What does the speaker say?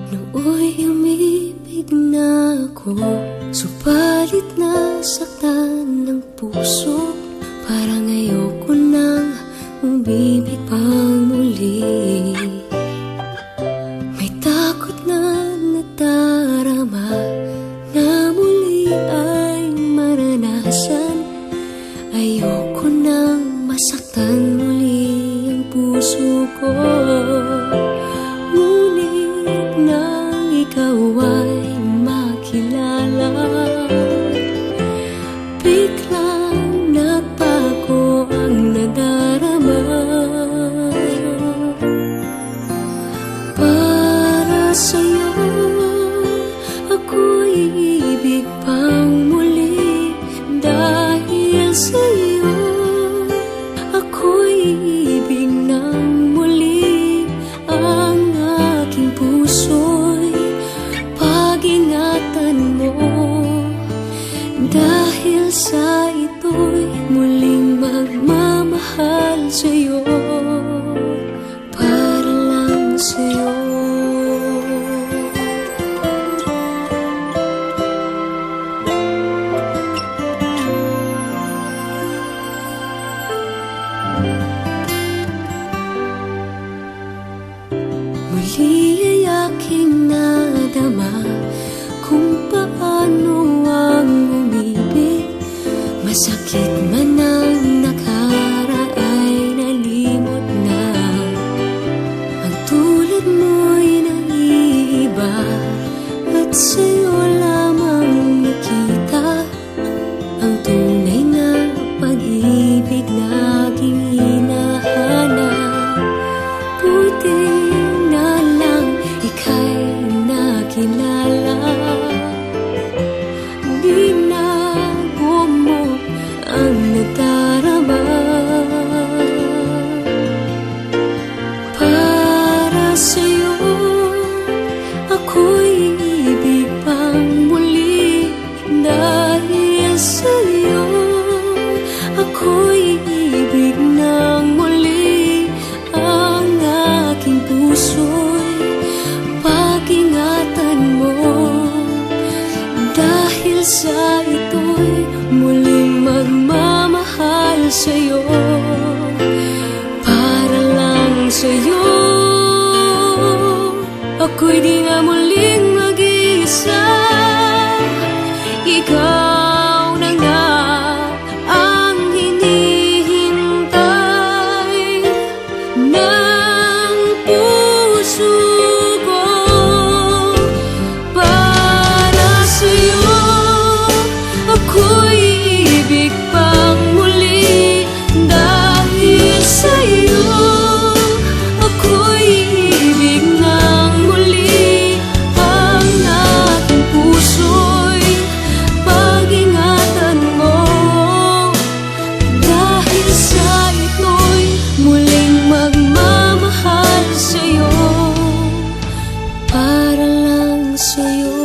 Nooy umibig na ako, subalit nasaktan ng puso. Parang ayoko nang umibig pang muli. May takot na nadarama na muli ay maranasan. Ayoko nang masaktan muli ang puso ko. Ngunit nang ikaw ay makilala, biglang nagbago ang nadarama. Para sa'yo ako'y ibig pang muli. Dahil sa'yo ako'y ibig ng muli. Ang aking puso'y pag-ingatan mo. Dahil sa ito'y muling magmamahal sa'yo, para lang sa'yo. Muli ay aking nadama kung paano ang umibig. Masakit man ang nakaraan nalimot na. Ang tulad mo'y naiiba at sa'yo lamang nakita ang tunay na pag-ibig na aking hinahanap. Buti na lang ika'y nakilala. Binago mo ang nadarama. Para sa'yo ako'y ibig pang muli. Dahil sa'yo ako'y ibig ng muli. Ang aking puso'y pag-ingatan mo. Dahil sa ito'y muling magmamahal sa'yo, para lang sa'yo. Ako'y di na muling mag-iisa. Ikaw na nga ang hinihintay ng puso ko. Para sa'yo ako'y ibig pang muli. Dahil sa'yo ako'y ibig ng muli. Ang aking puso'y pag-ingatan mo. Dahil sa ito'y muling magmamahal sa'yo, para lang sa'yo.